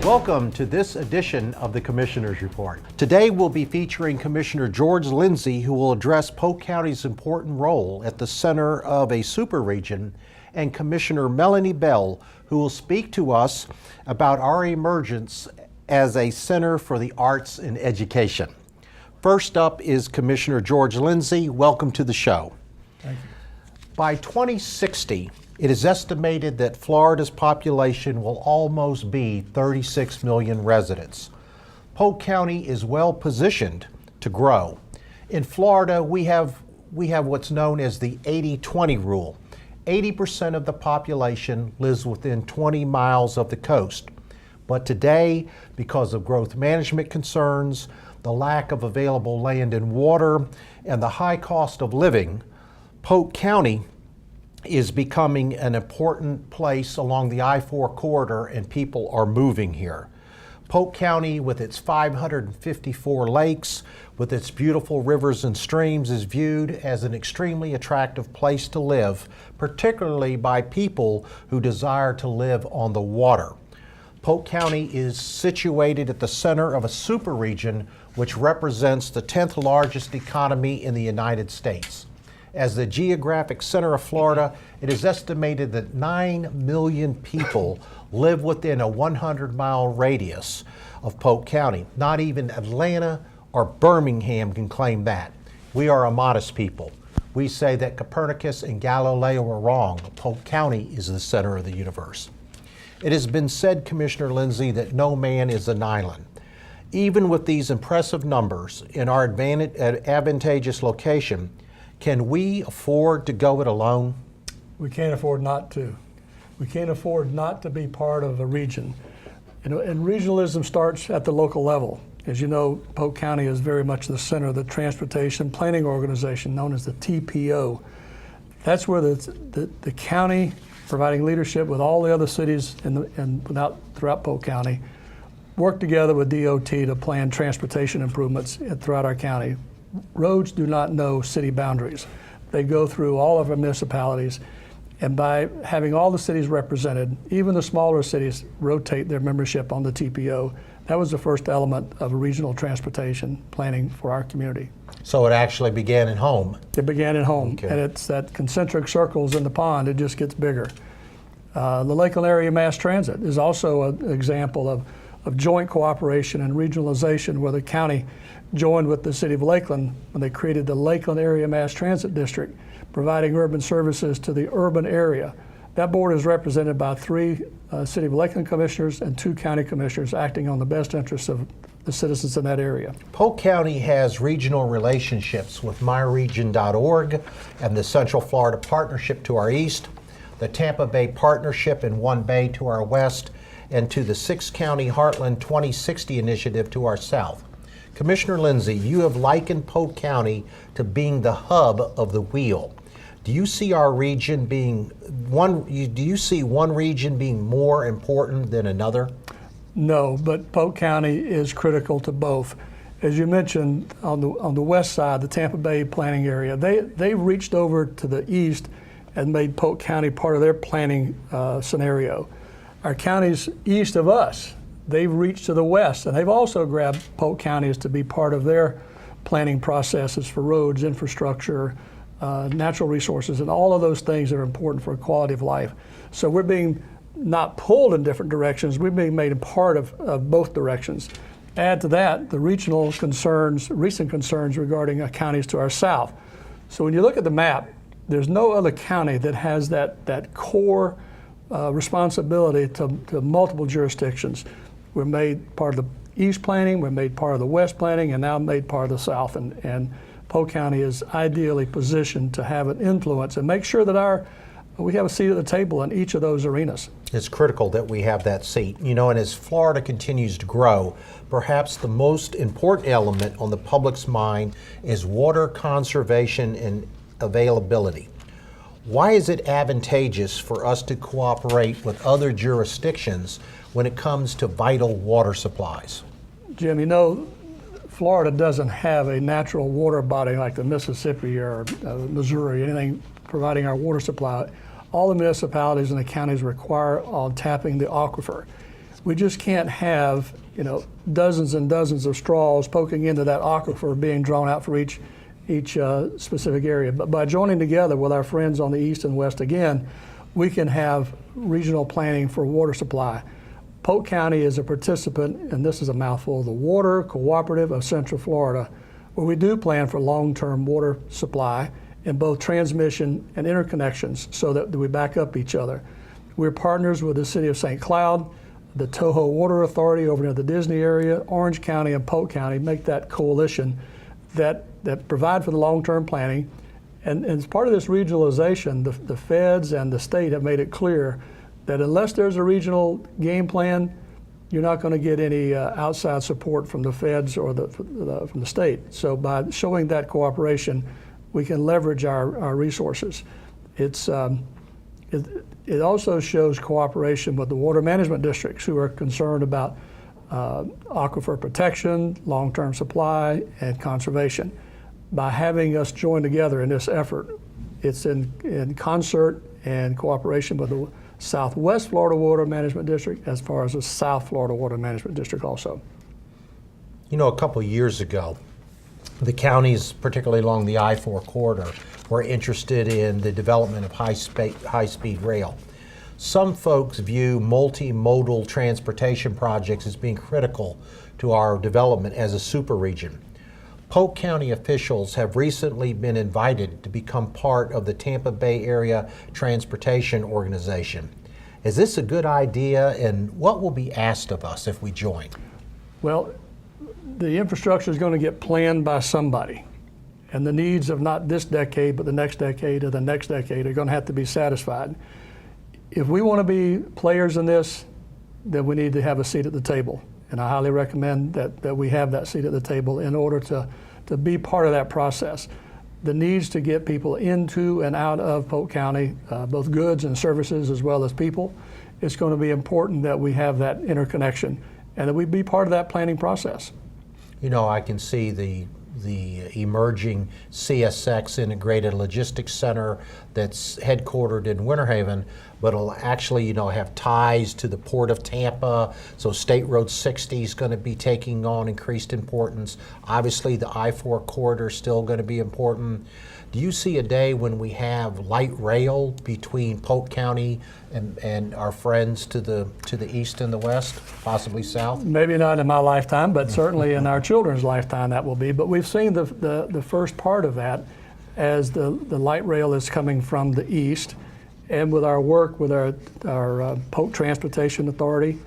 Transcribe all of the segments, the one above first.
Welcome to this edition of the Commissioner's Report. Today we'll be featuring Commissioner George Lindsey, who will address Polk County's important role at the center of a super region, and Commissioner Melony Bell, who will speak to us about our emergence as a center for the arts and education. First up is Commissioner George Lindsey. Welcome to the show. Thank you. By 2060, it is estimated that Florida's population will almost be 36 million residents. Polk County is well positioned to grow. In Florida, we have what's known as the 80-20 rule. 80% of the population lives within 20 miles of the coast. But today, because of growth management concerns, the lack of available land and water, and the high cost of living, Polk County is becoming an important place along the I-4 corridor, and people are moving here. Polk County, with its 554 lakes, with its beautiful rivers and streams, is viewed as an extremely attractive place to live, particularly by people who desire to live on the water. Polk County is situated at the center of a super region which represents the 10th largest economy in the United States. As the geographic center of Florida, it is estimated that 9 million people live within a 100-mile radius of Polk County. Not even Atlanta or Birmingham can claim that. We are a modest people. We say that Copernicus and Galileo were wrong. Polk County is the center of the universe. It has been said, Commissioner Lindsey, that no man is an island. Even with these impressive numbers in our advantageous location, can we afford to go it alone? We can't afford not to. We can't afford not to be part of a region. And regionalism starts at the local level. As you know, Polk County is very much the center of the transportation planning organization known as the TPO. That's where the county, providing leadership with all the other cities throughout Polk County, work together with DOT to plan transportation improvements throughout our county. Roads do not know city boundaries. They go through all of our municipalities, and by having all the cities represented, even the smaller cities rotate their membership on the TPO. That was the first element of regional transportation planning for our community. So it actually began at home. It began at home, okay. And it's that concentric circles in the pond, it just gets bigger. The Lakeland Area Mass Transit is also an example of joint cooperation and regionalization, where the county joined with the city of Lakeland when they created the Lakeland Area Mass Transit District, providing urban services to the urban area. That board is represented by 3 City of Lakeland commissioners and 2 county commissioners acting on the best interests of the citizens in that area. Polk County has regional relationships with myregion.org and the Central Florida Partnership to our east, the Tampa Bay Partnership in One Bay to our west, and to the 6-County Heartland 2060 initiative to our south. Commissioner Lindsey, you have likened Polk County to being the hub of the wheel. Do you see our region being one region being more important than another? No, but Polk County is critical to both. As you mentioned, on the west side, the Tampa Bay planning area, they reached over to the east and made Polk County part of their planning scenario. Our counties east of us, they've reached to the west, and they've also grabbed Polk counties to be part of their planning processes for roads, infrastructure, natural resources, and all of those things that are important for quality of life. So we're being not pulled in different directions, we're being made a part of both directions. Add to that the regional concerns, recent concerns regarding counties to our south. So when you look at the map, there's no other county that has that core responsibility to multiple jurisdictions. We're made part of the East planning, we're made part of the West planning, and now made part of the South. And Polk County is ideally positioned to have an influence and make sure that we have a seat at the table in each of those arenas. It's critical that we have that seat. You know, and as Florida continues to grow, perhaps the most important element on the public's mind is water conservation and availability. Why is it advantageous for us to cooperate with other jurisdictions when it comes to vital water supplies? Jim, you know, Florida doesn't have a natural water body like the Mississippi or Missouri, anything providing our water supply. All the municipalities and the counties require on tapping the aquifer. We just can't have, dozens and dozens of straws poking into that aquifer being drawn out for each specific area. But by joining together with our friends on the east and west again, we can have regional planning for water supply. Polk County is a participant, and this is a mouthful, the Water Cooperative of Central Florida, where we do plan for long-term water supply in both transmission and interconnections so that we back up each other. We're partners with the City of St. Cloud, the Toho Water Authority over near the Disney area, Orange County and Polk County make that coalition that provide for the long-term planning. And as part of this regionalization, the feds and the state have made it clear that unless there's a regional game plan, you're not going to get any outside support from the feds or from the state. So by showing that cooperation, we can leverage our resources. It also shows cooperation with the water management districts who are concerned about aquifer protection, long-term supply, and conservation. By having us join together in this effort, it's in concert and cooperation with the Southwest Florida Water Management District as far as the South Florida Water Management District also. A couple years ago, the counties, particularly along the I-4 corridor, were interested in the development of high-speed rail. Some folks view multimodal transportation projects as being critical to our development as a super region. Polk County officials have recently been invited to become part of the Tampa Bay Area Transportation Organization. Is this a good idea, and what will be asked of us if we join? Well, the infrastructure is going to get planned by somebody, and the needs of not this decade, but the next decade or the next decade are going to have to be satisfied. If we want to be players in this, then we need to have a seat at the table. And I highly recommend that we have that seat at the table in order to be part of that process. The needs to get people into and out of Polk County, both goods and services as well as people, it's going to be important that we have that interconnection and that we be part of that planning process. I can see the emerging CSX Integrated Logistics Center that's headquartered in Winter Haven, but it'll actually, have ties to the Port of Tampa. So State Road 60 is going to be taking on increased importance. Obviously, the I-4 corridor is still going to be important. Do you see a day when we have light rail between Polk County and our friends to the east and the west, possibly south? Maybe not in my lifetime, but certainly in our children's lifetime that will be. But we've seen the first part of that as the light rail is coming from the east. And with our work with our Polk Transportation Authority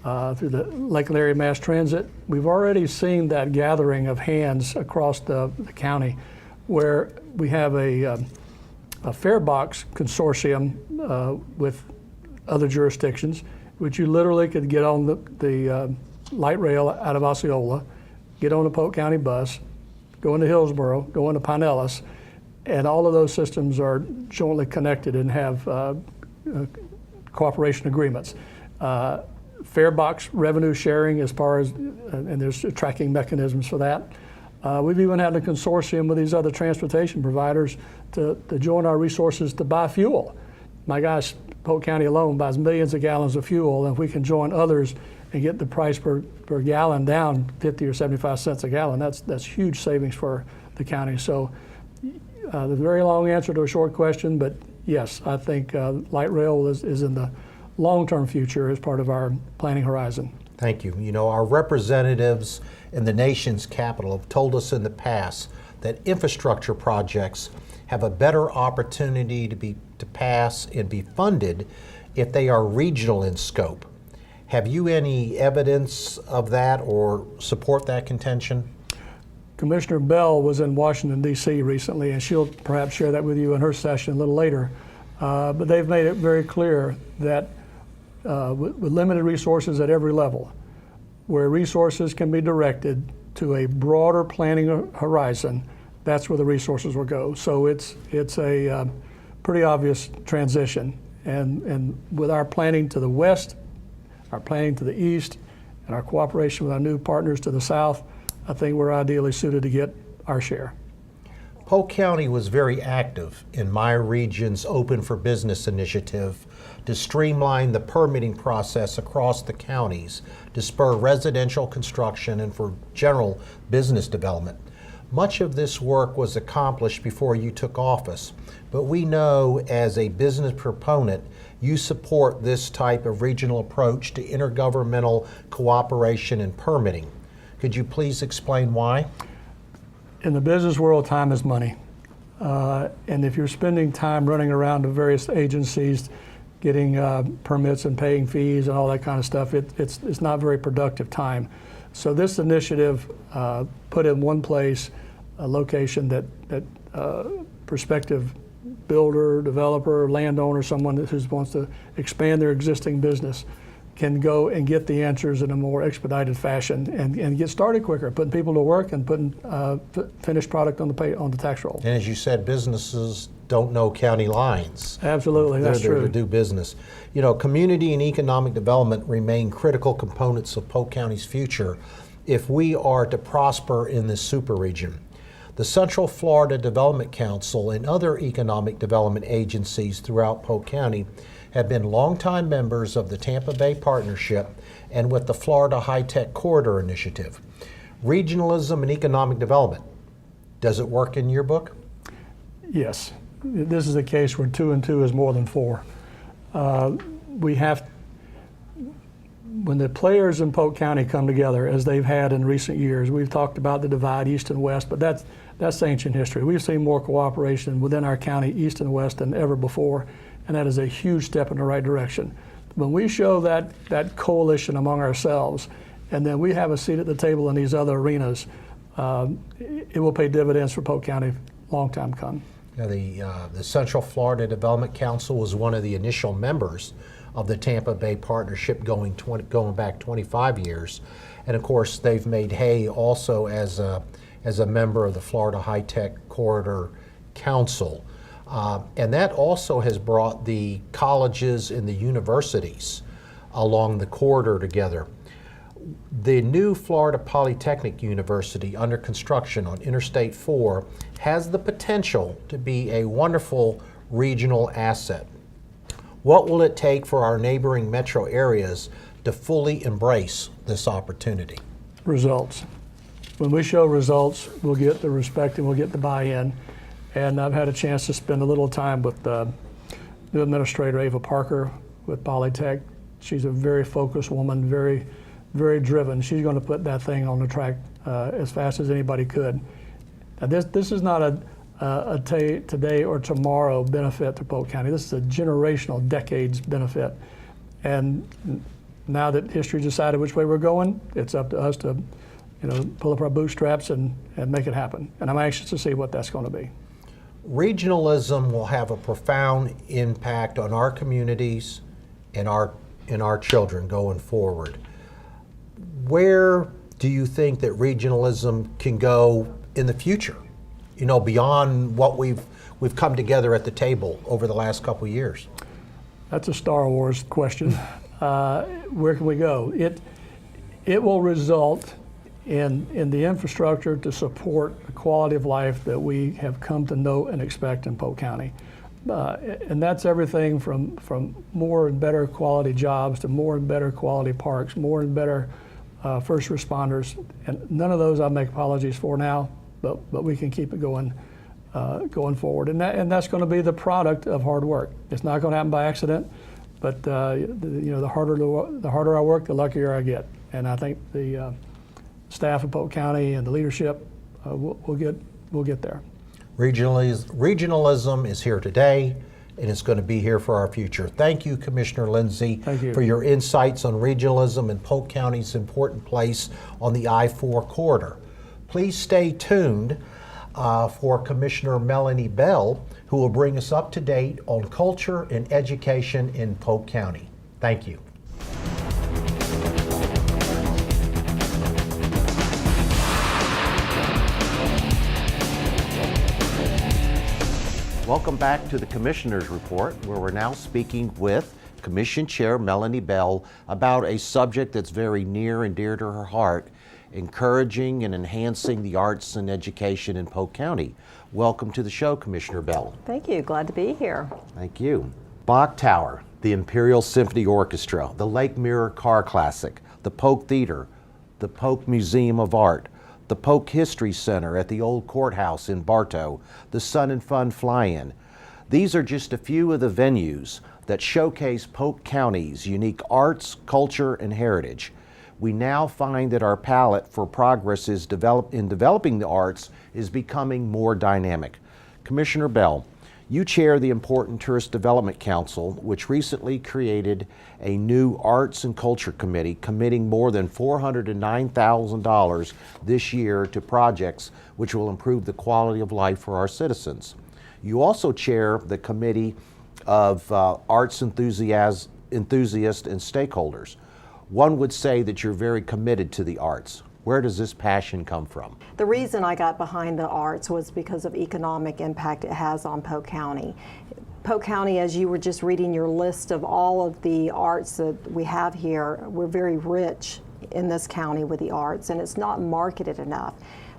through the Lakeland Area Mass Transit, we've already seen that gathering of hands across the county where we have a fare box consortium with other jurisdictions, which you literally could get on the light rail out of Osceola, get on a Polk County bus, go into Hillsborough, go into Pinellas, and all of those systems are jointly connected and have cooperation agreements. Fare box revenue sharing as far as, and there's tracking mechanisms for that. We've even had a consortium with these other transportation providers to join our resources to buy fuel. My gosh, Polk County alone buys millions of gallons of fuel, and if we can join others and get the price per gallon down 50 or 75 cents a gallon, that's huge savings for the county. So the very long answer to a short question, but yes, I think light rail is in the long-term future as part of our planning horizon. Thank you. Our representatives in the nation's capital have told us in the past that infrastructure projects have a better opportunity to pass and be funded if they are regional in scope. Have you any evidence of that or support that contention? Commissioner Bell was in Washington, D.C. recently, and she'll perhaps share that with you in her session a little later. But they've made it very clear that with limited resources at every level, where resources can be directed to a broader planning horizon, that's where the resources will go. So it's a pretty obvious transition. And with our planning to the west, our planning to the east, and our cooperation with our new partners to the south, I think we're ideally suited to get our share. Polk County was very active in my region's Open for Business initiative to streamline the permitting process across the counties to spur residential construction and for general business development. Much of this work was accomplished before you took office, but we know as a business proponent, you support this type of regional approach to intergovernmental cooperation and permitting. Could you please explain why? In the business world, time is money. And if you're spending time running around to various agencies, getting permits and paying fees and all that kind of stuff, it's not very productive time. So this initiative put in one place a location that prospective builder, developer, landowner, someone who wants to expand their existing business can go and get the answers in a more expedited fashion and get started quicker, putting people to work and putting finished product on the tax roll. And as you said, businesses don't know county lines. Absolutely, that's They're there true. to do business. You know, community and economic development remain critical components of Polk County's future if we are to prosper in this super region. The Central Florida Development Council and other economic development agencies throughout Polk County have been longtime members of the Tampa Bay Partnership and with the Florida High-Tech Corridor Initiative. Regionalism and economic development, does it work in your book? Yes. This is a case where 2 and 2 is more than 4. When the players in Polk County come together, as they've had in recent years, we've talked about the divide east and west, but that's ancient history. We've seen more cooperation within our county, east and west, than ever before, and that is a huge step in the right direction. When we show that coalition among ourselves, and then we have a seat at the table in these other arenas, it will pay dividends for Polk County long time come. Now, the Central Florida Development Council was one of the initial members of the Tampa Bay Partnership going back 25 years. And of course, they've made hay also as a member of the Florida High-Tech Corridor Council. And that also has brought the colleges and the universities along the corridor together. The new Florida Polytechnic University under construction on Interstate 4 has the potential to be a wonderful regional asset. What will it take for our neighboring metro areas to fully embrace this opportunity? Results. When we show results, we'll get the respect and we'll get the buy-in. And I've had a chance to spend a little time with the new administrator, Ava Parker, with Polytech. She's a very focused woman, very, very driven. She's going to put that thing on the track as fast as anybody could. Now this is not a today or tomorrow benefit to Polk County. This is a generational, decades benefit. And now that history decided which way we're going, it's up to us to, pull up our bootstraps and make it happen. And I'm anxious to see what that's going to be. Regionalism will have a profound impact on our communities and our children going forward. Where do you think that regionalism can go in the future? Beyond what we've come together at the table over the last couple of years? That's a Star Wars question. Where can we go? It will result in the infrastructure to support the quality of life that we have come to know and expect in Polk County. And that's everything from more and better quality jobs to more and better quality parks, more and better first responders. And none of those I make apologies for now, but we can keep it going forward. And that's going to be the product of hard work. It's not going to happen by accident, but the harder I work, the luckier I get. And I think the staff of Polk County and the leadership will get there. Regionalism is here today, and it's going to be here for our future. Thank you, Commissioner Lindsey, for your insights on regionalism and Polk County's important place on the I-4 corridor. Please stay tuned for Commissioner Melony Bell, who will bring us up to date on culture and education in Polk County. Thank you. Welcome back to the Commissioner's Report, where we're now speaking with Commission Chair Melony Bell about a subject that's very near and dear to her heart, encouraging and enhancing the arts and education in Polk County. Welcome to the show, Commissioner Bell. Thank you. Glad to be here. Thank you. Bach Tower, the Imperial Symphony Orchestra, the Lake Mirror Car Classic, the Polk Theater, the Polk Museum of Art, the Polk History Center at the Old Courthouse in Bartow, the Sun and Fun Fly-In. These are just a few of the venues that showcase Polk County's unique arts, culture, and heritage. We now find that our palette for progress in developing the arts is becoming more dynamic. Commissioner Bell, you chair the important Tourist Development Council, which recently created a new Arts and Culture Committee committing more than $409,000 this year to projects which will improve the quality of life for our citizens. You also chair the Committee of Arts Enthusiasts and Stakeholders. One would say that you're very committed to the arts. Where does this passion come from? The reason I got behind the arts was because of economic impact it has on Polk County. Polk County, as you were just reading your list of all of the arts that we have here, we're very rich in this county with the arts, and it's not marketed enough.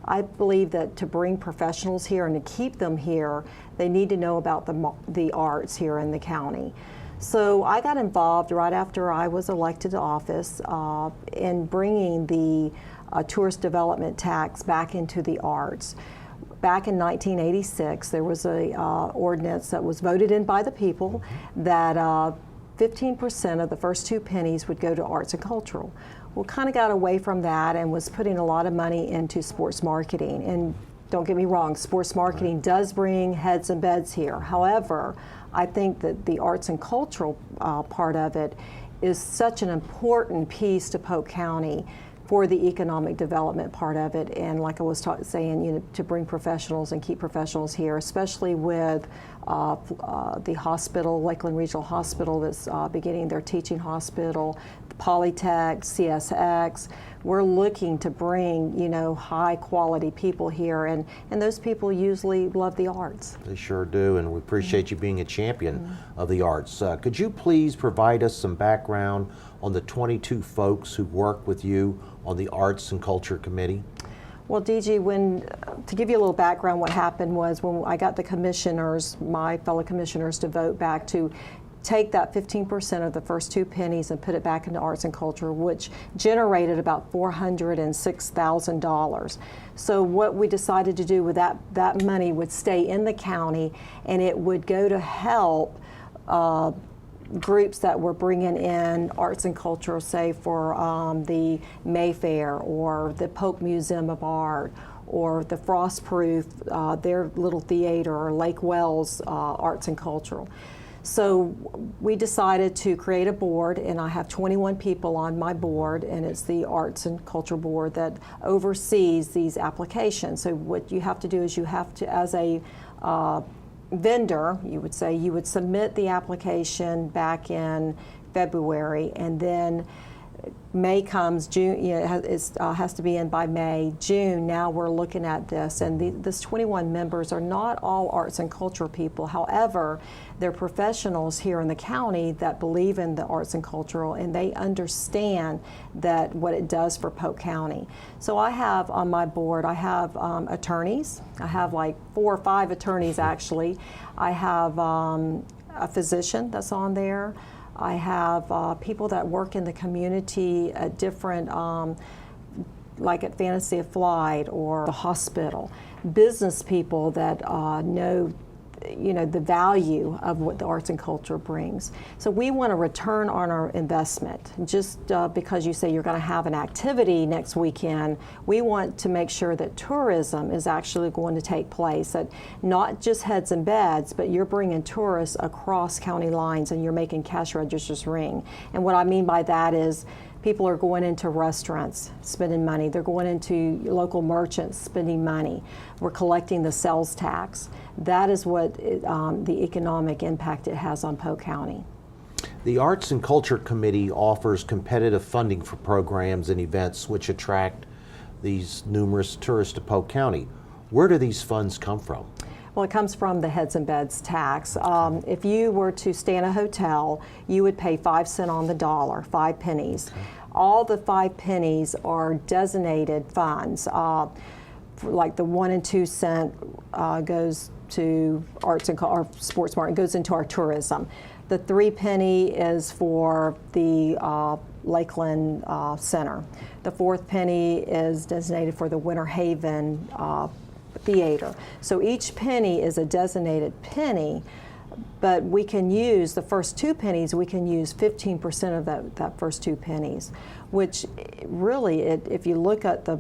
I believe that to bring professionals here and to keep them here, they need to know about the arts here in the county. So I got involved right after I was elected to office in bringing the tourist development tax back into the arts. Back in 1986, there was a ordinance that was voted in by the people that 15% of the first 2 pennies would go to arts and cultural. Well, kind of got away from that and was putting a lot of money into sports marketing. And don't get me wrong, sports marketing does bring heads and beds here. However, I think that the arts and cultural part of it is such an important piece to Polk County for the economic development part of it, and like I was saying, you know, to bring professionals and keep professionals here, especially with the hospital, Lakeland Regional Hospital, that's beginning their teaching hospital, Polytech, CSX. We're looking to bring, you know, high quality people here, and those people usually love the arts. They sure do, and we appreciate you being a champion of the arts. Could you please provide us some background on the 22 folks who work with you on the Arts and Culture Committee? Well, DG, to give you a little background, what happened was when I got the commissioners, my fellow commissioners, to vote back to take that 15% of the first 2 pennies and put it back into arts and culture, which generated about $406,000. So what we decided to do with that money would stay in the county, and it would go to help groups that were bringing in arts and culture, say for the Mayfair or the Polk Museum of Art or the Frostproof, their little theater, or Lake Wells Arts and Cultural. So we decided to create a board, and I have 21 people on my board, and it's the Arts and Culture Board that oversees these applications. So what you have to do is you have to, as a vendor, you would submit the application back in February, and then May comes, June, you know, it has to be in by May. June, now we're looking at this, and this 21 members are not all arts and culture people. However, they're professionals here in the county that believe in the arts and cultural, and they understand that what it does for Polk County. So I have on my board, I have attorneys. I have like 4 or 5 attorneys actually. I have a physician that's on there. I have people that work in the community at different, like at Fantasy of Flight or the hospital. Business people that know, you know, the value of what the arts and culture brings. So we want a return on our investment. Just because you say you're going to have an activity next weekend, we want to make sure that tourism is actually going to take place, that not just heads and beds, but you're bringing tourists across county lines and you're making cash registers ring. And what I mean by that is people are going into restaurants, spending money. They're going into local merchants, spending money. We're collecting the sales tax. That is what the economic impact it has on Polk County. The Arts and Culture Committee offers competitive funding for programs and events which attract these numerous tourists to Polk County. Where do these funds come from? Well, it comes from the heads and beds tax. If you were to stay in a hotel, you would pay 5 cents on the dollar, 5 pennies. Okay. All the 5 pennies are designated funds. Like the 1 and 2 cent goes to arts and or sports market, goes into our tourism. The 3 penny is for the Lakeland Center. The 4th penny is designated for the Winter Haven Theater. So each penny is a designated penny, but we can use the first 2 pennies, we can use 15% of that first 2 pennies, which really, if you look at the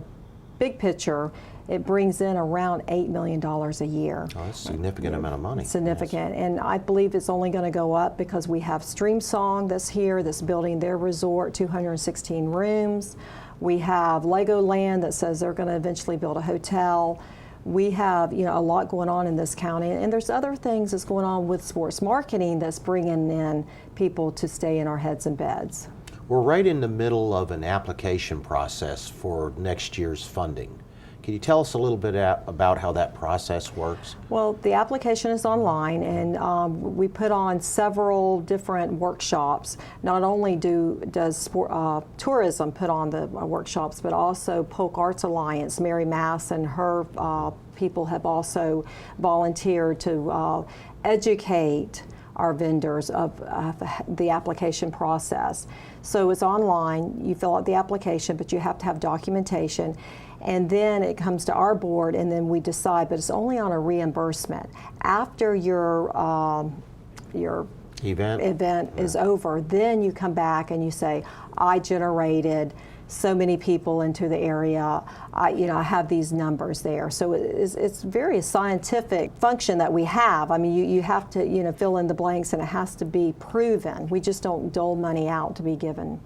big picture, it brings in around $8 million a year. Oh, that's a significant amount of money. Significant, yes. And I believe it's only going to go up because we have Stream Song that's here, that's building their resort, 216 rooms. We have Legoland that says they're going to eventually build a hotel. We have, a lot going on in this county, and there's other things that's going on with sports marketing that's bringing in people to stay in our heads and beds. We're right in the middle of an application process for next year's funding. Can you tell us a little bit about how that process works? Well, the application is online, and we put on several different workshops. Not only does tourism put on the workshops, but also Polk Arts Alliance, Mary Mass and her people have also volunteered to educate our vendors of the application process. So it's online, you fill out the application, but you have to have documentation. And then it comes to our board, and then we decide, but it's only on a reimbursement. After your event is over, then you come back and you say, I generated so many people into the area. I have these numbers there. So it's very scientific function that we have. I mean, you have to fill in the blanks, and it has to be proven. We just don't dole money out to be given.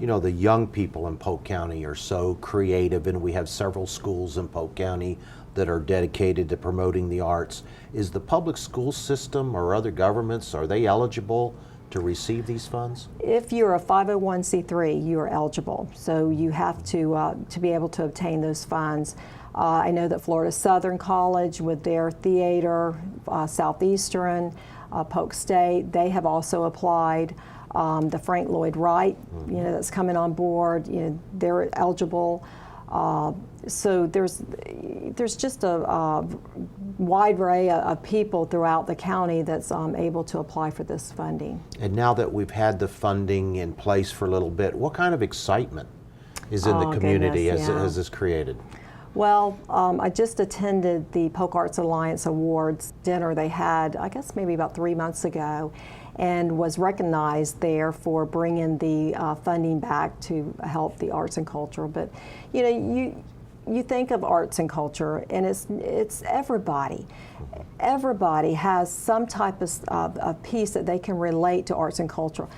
The young people in Polk County are so creative, and we have several schools in Polk County that are dedicated to promoting the arts. Is the public school system or other governments, are they eligible to receive these funds? If you're a 501c3, you are eligible. So you have to be able to obtain those funds. I know that Florida Southern College with their theater, Southeastern, Polk State, they have also applied. The Frank Lloyd Wright, that's coming on board, they're eligible. So there's just a wide array of people throughout the county that's able to apply for this funding. And now that we've had the funding in place for a little bit, what kind of excitement is in the community as this created? Well, I just attended the Polk Arts Alliance Awards dinner they had, I guess maybe about 3 months ago, and was recognized there for bringing the funding back to help the arts and culture. But you think of arts and culture, and it's everybody. Everybody has some type of piece that they can relate to arts and culture.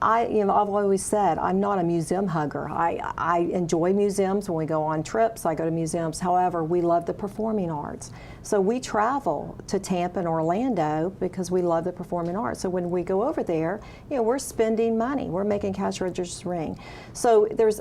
I've always said I'm not a museum hugger. I enjoy museums. When we go on trips, I go to museums. However, we love the performing arts. So we travel to Tampa and Orlando because we love the performing arts. So when we go over there, we're spending money. We're making cash registers ring. So there's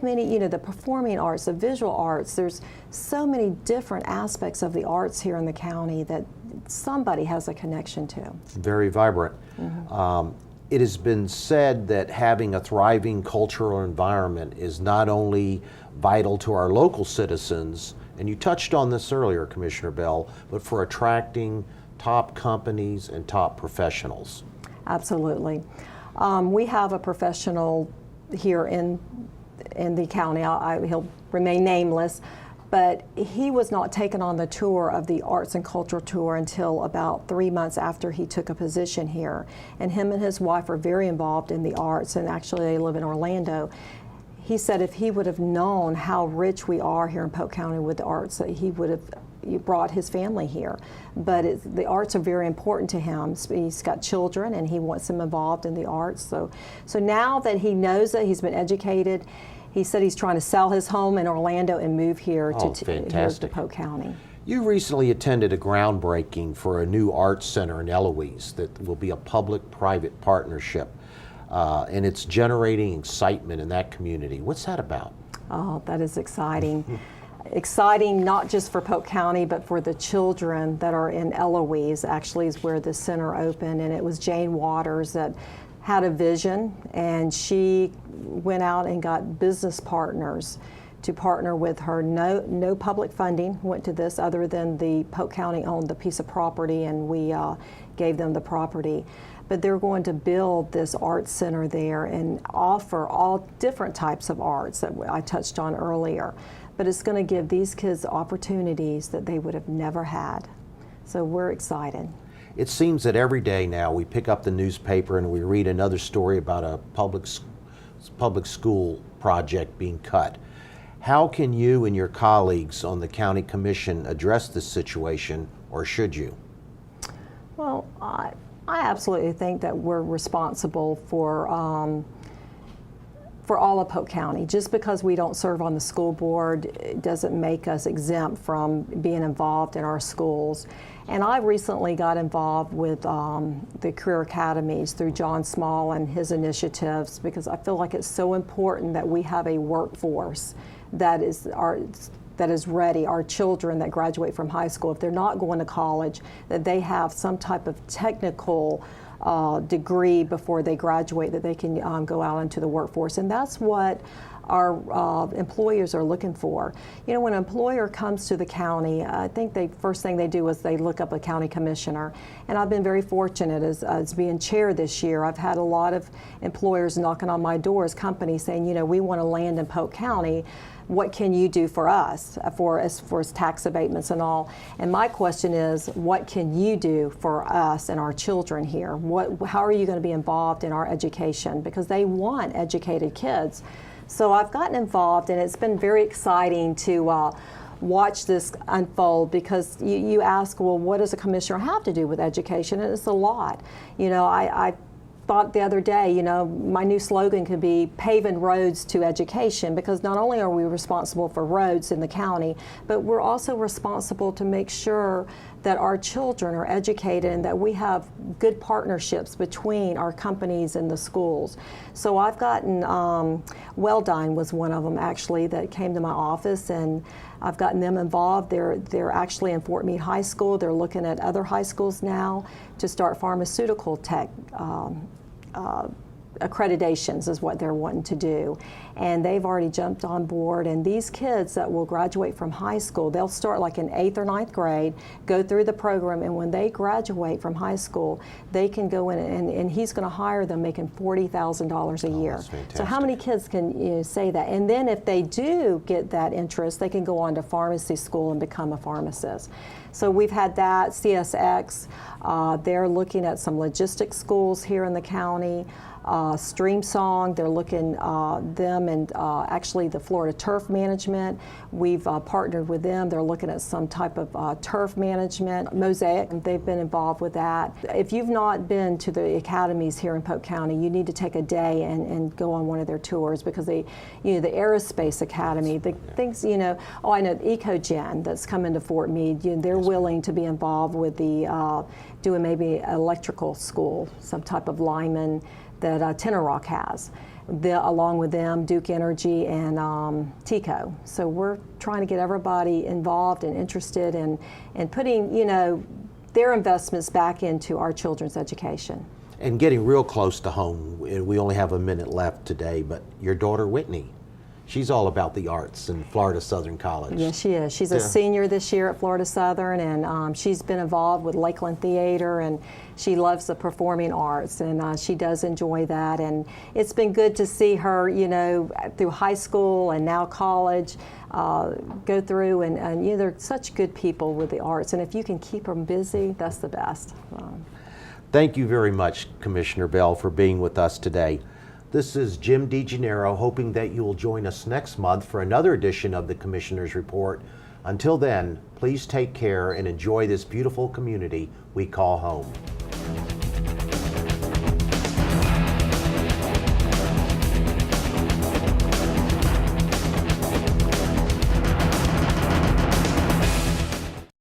many, the performing arts, the visual arts. There's so many different aspects of the arts here in the county that somebody has a connection to. Very vibrant. Mm-hmm. It has been said that having a thriving cultural environment is not only vital to our local citizens, and you touched on this earlier, Commissioner Bell, but for attracting top companies and top professionals. Absolutely. We have a professional here in the county. He'll remain nameless, but he was not taken on the tour of the Arts and Culture Tour until about 3 months after he took a position here. And him and his wife are very involved in the arts, and actually they live in Orlando. He said if he would have known how rich we are here in Polk County with the arts, that he would have brought his family here. But the arts are very important to him. He's got children, and he wants them involved in the arts. So now that he knows that he's been educated, he said he's trying to sell his home in Orlando and move here to Polk County. You recently attended a groundbreaking for a new arts center in Eloise that will be a public-private partnership, and it's generating excitement in that community. What's that about? Oh, that is exciting. exciting not just for Polk County, but for the children that are in Eloise, actually is where the center opened. And it was Jane Waters that had a vision, and she went out and got business partners to partner with her. No public funding went to this other than the Polk County owned the piece of property, and we gave them the property. But they're going to build this art center there and offer all different types of arts that I touched on earlier. But it's going to give these kids opportunities that they would have never had. So we're excited. It seems that every day now we pick up the newspaper and we read another story about a public school project being cut. How can you and your colleagues on the county commission address this situation, or should you? Well, I absolutely think that we're responsible for all of Polk County. Just because we don't serve on the school board, it doesn't make us exempt from being involved in our schools. And I recently got involved with the career academies through John Small and his initiatives, because I feel like it's so important that we have a workforce that is ready. Our children that graduate from high school, if they're not going to college, that they have some type of technical degree before they graduate, that they can go out into the workforce. And that's what our employers are looking for. You know, when an employer comes to the county, I think the first thing they do is they look up a county commissioner. And I've been very fortunate as being chair this year. I've had a lot of employers knocking on my door as companies saying, you know, we want to land in Polk County. What can you do for us as tax abatements and all? And my question is, what can you do for us and our children here? How are you going to be involved in our education? Because they want educated kids. So I've gotten involved, and it's been very exciting to watch this unfold, because you ask, well, what does a commissioner have to do with education? And it's a lot. You know, I thought the other day, you know, my new slogan could be paving roads to education, because not only are we responsible for roads in the county, but we're also responsible to make sure that our children are educated and that we have good partnerships between our companies and the schools. So I've gotten, Welldine was one of them actually that came to my office, and I've gotten them involved. They're actually in Fort Meade High School. They're looking at other high schools now to start pharmaceutical tech accreditations is what they're wanting to do. And they've already jumped on board, and these kids that will graduate from high school, they'll start like in 8th or 9th grade, go through the program, and when they graduate from high school, they can go in and he's going to hire them making $40,000 a year. So how many kids can say that? And then if they do get that interest, they can go on to pharmacy school and become a pharmacist. So we've had that. CSX, they're looking at some logistics schools here in the county. Stream Song, they're looking them and actually the Florida Turf Management. We've partnered with them. They're looking at some type of turf management. Mosaic, they've been involved with that. If you've not been to the academies here in Polk County, you need to take a day and go on one of their tours, because they, you know, the Aerospace Academy, the things, you know, oh, I know EcoGen that's coming to Fort Meade, you know, they're willing to be involved with the doing maybe electrical school, some type of lineman that Tenor Rock has. Along with them, Duke Energy and TECO. So we're trying to get everybody involved and interested in putting, you know, their investments back into our children's education. And getting real close to home, we only have a minute left today, but your daughter Whitney, she's all about the arts in Florida Southern College. Yes, she is. She's a senior this year at Florida Southern, and she's been involved with Lakeland Theater, and she loves the performing arts, and she does enjoy that. And it's been good to see her, you know, through high school and now college, go through, and you know, they're such good people with the arts, and if you can keep them busy, that's the best. Thank you very much, Commissioner Bell, for being with us today. This is Jim Degennaro, hoping that you will join us next month for another edition of the Commissioner's Report. Until then, please take care and enjoy this beautiful community we call home.